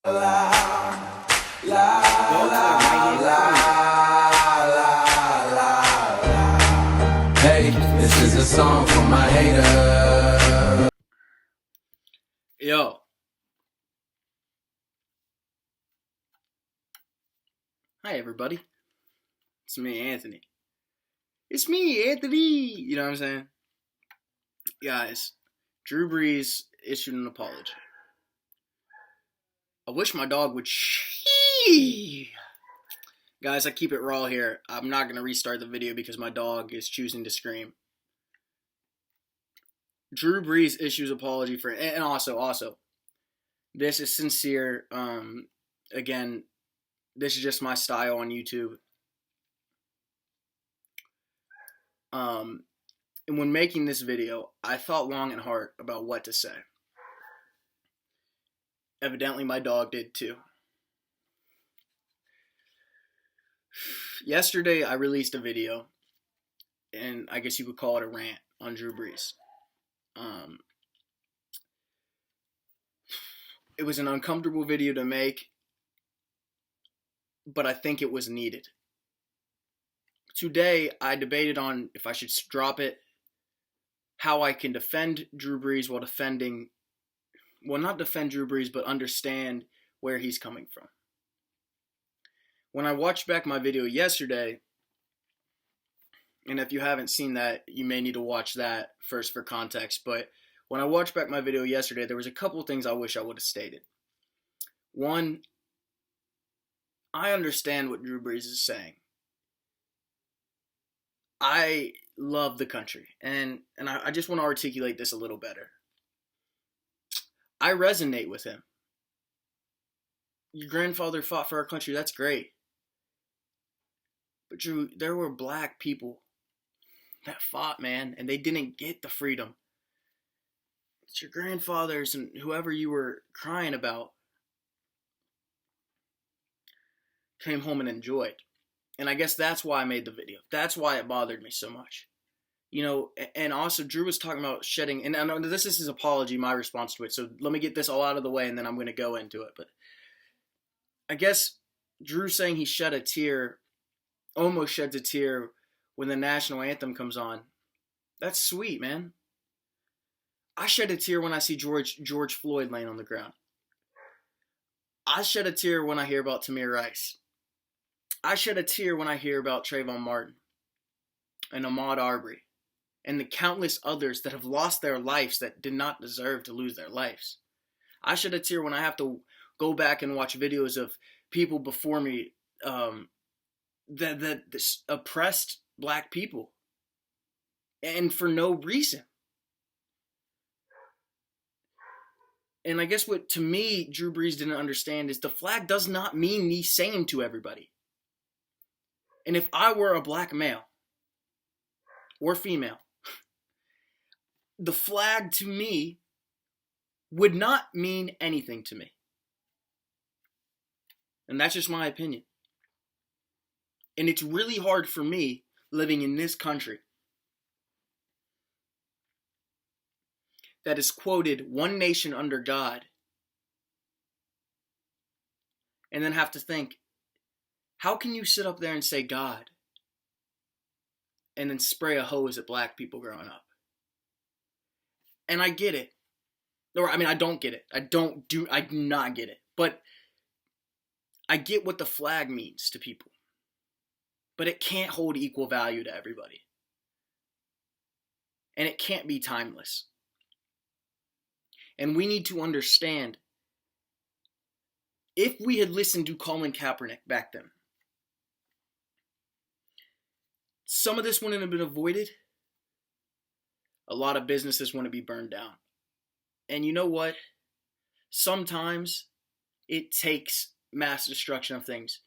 Hey, this is a song for my hater. Yo. Hi, everybody. It's me, Anthony. It's me, Anthony. You know what I'm saying? Guys, Drew Brees issued an apology. I wish my dog would Guys, I keep it raw here. I'm not going to restart the video because my dog is choosing to scream. Drew Brees issues apology for, and also, this is sincere. Again, this is just my style on YouTube. And when making this video, I thought long and hard about what to say. Evidently, my dog did too. Yesterday, I released a video, and I guess you could call it a rant on Drew Brees. It was an uncomfortable video to make, but I think it was needed. Today, I debated on if I should drop it, how I can defend Drew Brees while not defend Drew Brees, but understand where he's coming from. When I watched back my video yesterday, and if you haven't seen that, you may need to watch that first for context, but when I watched back my video yesterday, there was a couple of things I wish I would have stated. One, I understand what Drew Brees is saying. I love the country, and I just want to articulate this a little better. I resonate with him. Your grandfather fought for our country, that's great. But Drew, there were black people that fought, man, and they didn't get the freedom. It's your grandfathers and whoever you were crying about came home and enjoyed. And I guess that's why I made the video. That's why it bothered me so much. You know, and also Drew was talking about shedding, and I know this is his apology, my response to it, so let me get this all out of the way and then I'm going to go into it. But I guess Drew saying he shed a tear, almost sheds a tear when the national anthem comes on. That's sweet, man. I shed a tear when I see George Floyd laying on the ground. I shed a tear when I hear about Tamir Rice. I shed a tear when I hear about Trayvon Martin and Ahmaud Arbery and the countless others that have lost their lives that did not deserve to lose their lives. I shed a tear when I have to go back and watch videos of people before me that oppressed black people, and for no reason. And I guess what, to me, Drew Brees didn't understand is the flag does not mean the same to everybody. And if I were a black male or female, the flag to me would not mean anything to me. And that's just my opinion. And it's really hard for me living in this country that is quoted one nation under God, and then have to think, how can you sit up there and say God and then spray a hose at black people growing up? And I get it. Or, I mean, I don't get it. I do not get it. But I get what the flag means to people. But it can't hold equal value to everybody. And it can't be timeless. And we need to understand, if we had listened to Colin Kaepernick back then, some of this wouldn't have been avoided. A lot of businesses wouldn't be burned down. And you know what? Sometimes it takes mass destruction of things.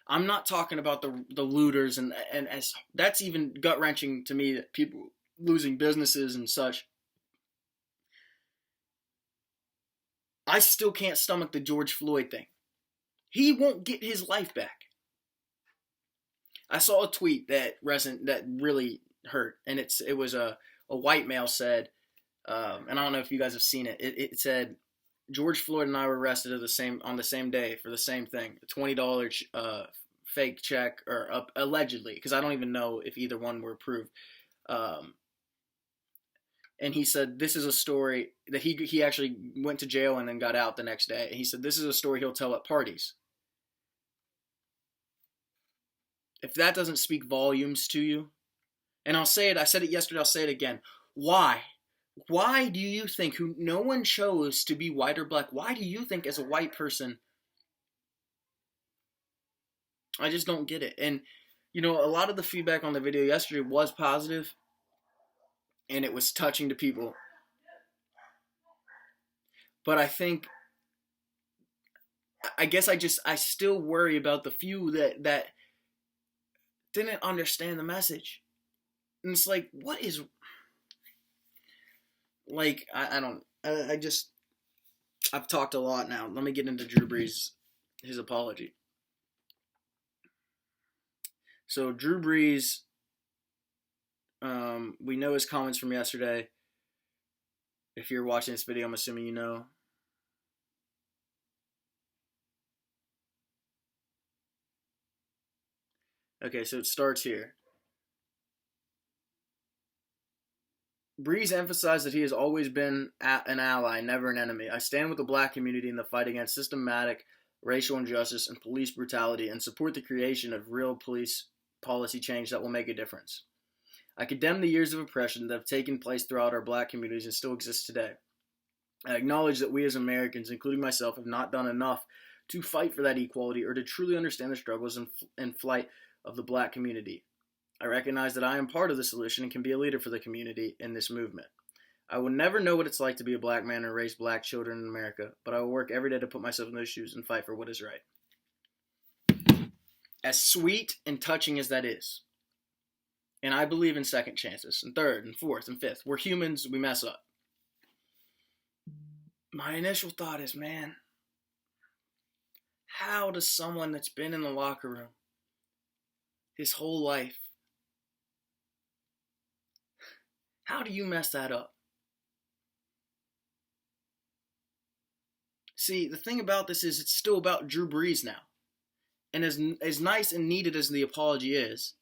I'm not talking about the looters, and as that's even gut-wrenching to me, that people losing businesses and such. I still can't stomach the George Floyd thing. He won't get his life back. I saw a tweet that really hurt, and it was a white male said, and I don't know if you guys have seen it. It said, George Floyd and I were arrested on the same day for the same thing, a $20 fake check, or allegedly, because I don't even know if either one were approved. And he said this is a story that he actually went to jail and then got out the next day. He said this is a story he'll tell at parties. If that doesn't speak volumes to you, and I'll say it, I said it yesterday, I'll say it again. Why? Why do you think, who no one chose to be white or black, why do you think as a white person, I just don't get it. And, you know, a lot of the feedback on the video yesterday was positive, and it was touching to people. But I think, I guess I still worry about the few that didn't understand the message. And it's like, what is, like, I've talked a lot now. Let me get into Drew Brees, his apology. So Drew Brees, we know his comments from yesterday. If you're watching this video, I'm assuming you know. Okay, so it starts here. Brees emphasized that he has always been an ally, never an enemy. I stand with the black community in the fight against systematic racial injustice and police brutality and support the creation of real police policy change that will make a difference. I condemn the years of oppression that have taken place throughout our black communities and still exist today. I acknowledge that we as Americans, including myself, have not done enough to fight for that equality or to truly understand the struggles and flight of the black community. I recognize that I am part of the solution and can be a leader for the community in this movement. I will never know what it's like to be a black man and raise black children in America, but I will work every day to put myself in those shoes and fight for what is right. As sweet and touching as that is, and I believe in second chances, and third, and fourth, and fifth. We're humans, we mess up. My initial thought is, man, how does someone that's been in the locker room his whole life, how do you mess that up? See, the thing about this is it's still about Drew Brees now. And as nice and needed as the apology is,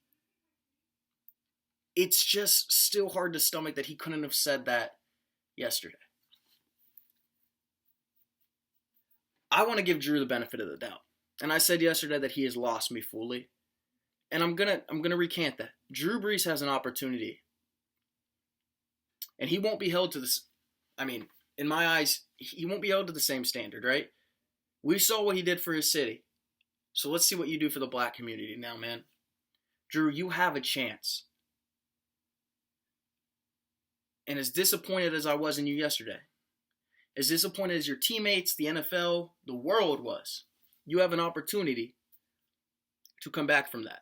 it's just still hard to stomach that he couldn't have said that yesterday. I want to give Drew the benefit of the doubt. And I said yesterday that he has lost me fully. And I'm gonna recant that. Drew Brees has an opportunity. And he won't be held to this, I mean, in my eyes, he won't be held to the same standard, right? We saw what he did for his city. So let's see what you do for the black community now, man. Drew, you have a chance. And as disappointed as I was in you yesterday, as disappointed as your teammates, the NFL, the world was, you have an opportunity to come back from that.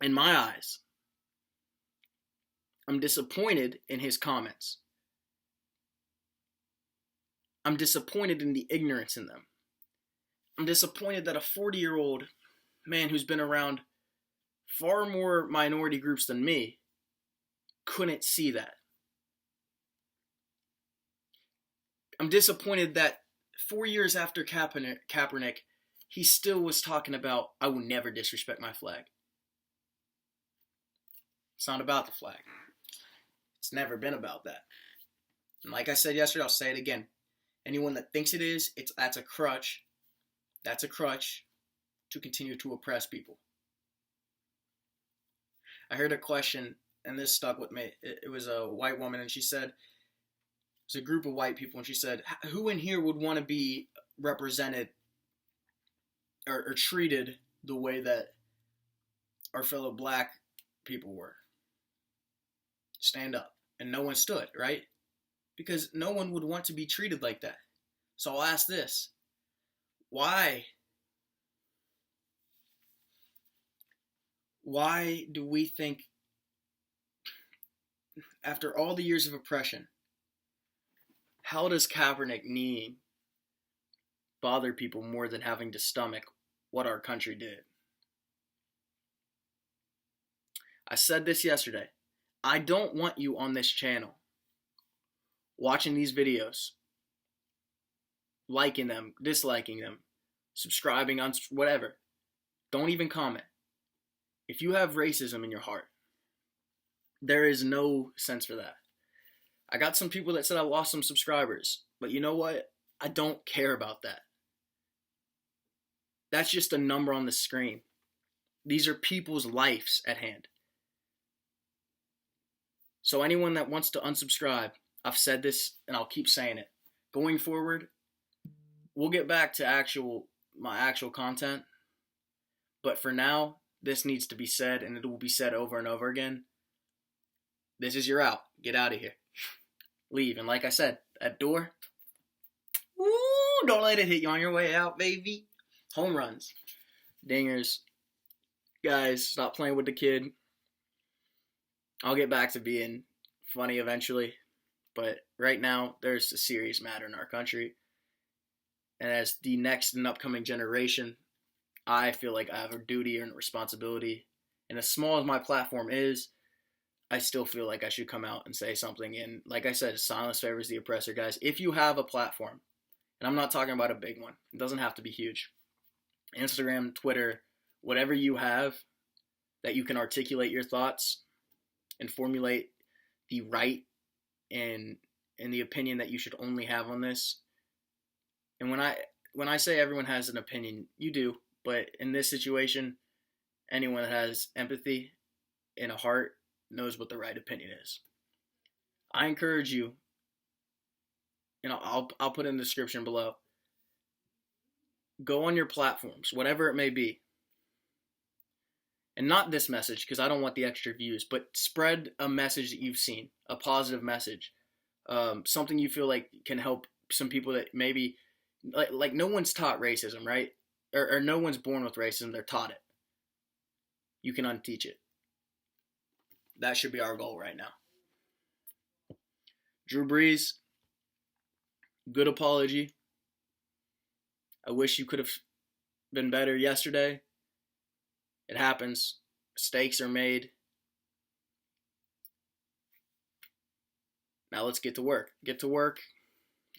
In my eyes, I'm disappointed in his comments. I'm disappointed in the ignorance in them. I'm disappointed that a 40-year-old man who's been around far more minority groups than me couldn't see that. I'm disappointed that 4 years after Kaepernick, he still was talking about, I will never disrespect my flag. It's not about the flag. It's never been about that. And like I said yesterday, I'll say it again. Anyone that thinks it is, that's a crutch. That's a crutch to continue to oppress people. I heard a question, and this stuck with me. It was a white woman, and she said, it was a group of white people, and she said, who in here would want to be represented or treated the way that our fellow black people were? Stand up. And no one stood, right? Because no one would want to be treated like that. So I'll ask this. Why do we think, after all the years of oppression, how does Kaepernick kneeing bother people more than having to stomach what our country did? I said this yesterday. I don't want you on this channel watching these videos liking them, disliking them, subscribing, whatever. Don't even comment. If you have racism in your heart, there is no sense for that. I got some people that said I lost some subscribers, but you know what? I don't care about that. That's just a number on the screen. These are people's lives at hand. So anyone that wants to unsubscribe, I've said this and I'll keep saying it. Going forward, we'll get back to my actual content. But for now, this needs to be said, and it will be said over and over again. This is your out. Get out of here. Leave. And like I said, that door, woo, don't let it hit you on your way out, baby. Home runs. Dingers. Guys, stop playing with the kid. I'll get back to being funny eventually. But right now, there's a serious matter in our country. And as the next and upcoming generation, I feel like I have a duty and responsibility. And as small as my platform is, I still feel like I should come out and say something. And like I said, silence favors the oppressor, guys. If you have a platform, and I'm not talking about a big one, it doesn't have to be huge. Instagram, Twitter, whatever you have that you can articulate your thoughts and formulate the right and the opinion that you should only have on this. And when I say everyone has an opinion, you do. But in this situation, anyone that has empathy and a heart knows what the right opinion is. I encourage you, and I'll put in the description below, go on your platforms, whatever it may be, and not this message because I don't want the extra views, but spread a message that you've seen, a positive message, something you feel like can help some people that maybe, like no one's taught racism, right? Or no one's born with racism, they're taught it. You can unteach it. That should be our goal right now. DREW BREES, good apology. I wish you could have been better yesterday. It happens. Mistakes are made. Now let's get to work. Get to work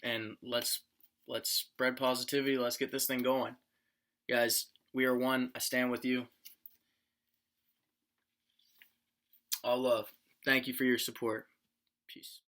and let's spread positivity. Let's get this thing going. Guys, we are one. I stand with you. All love. Thank you for your support. Peace.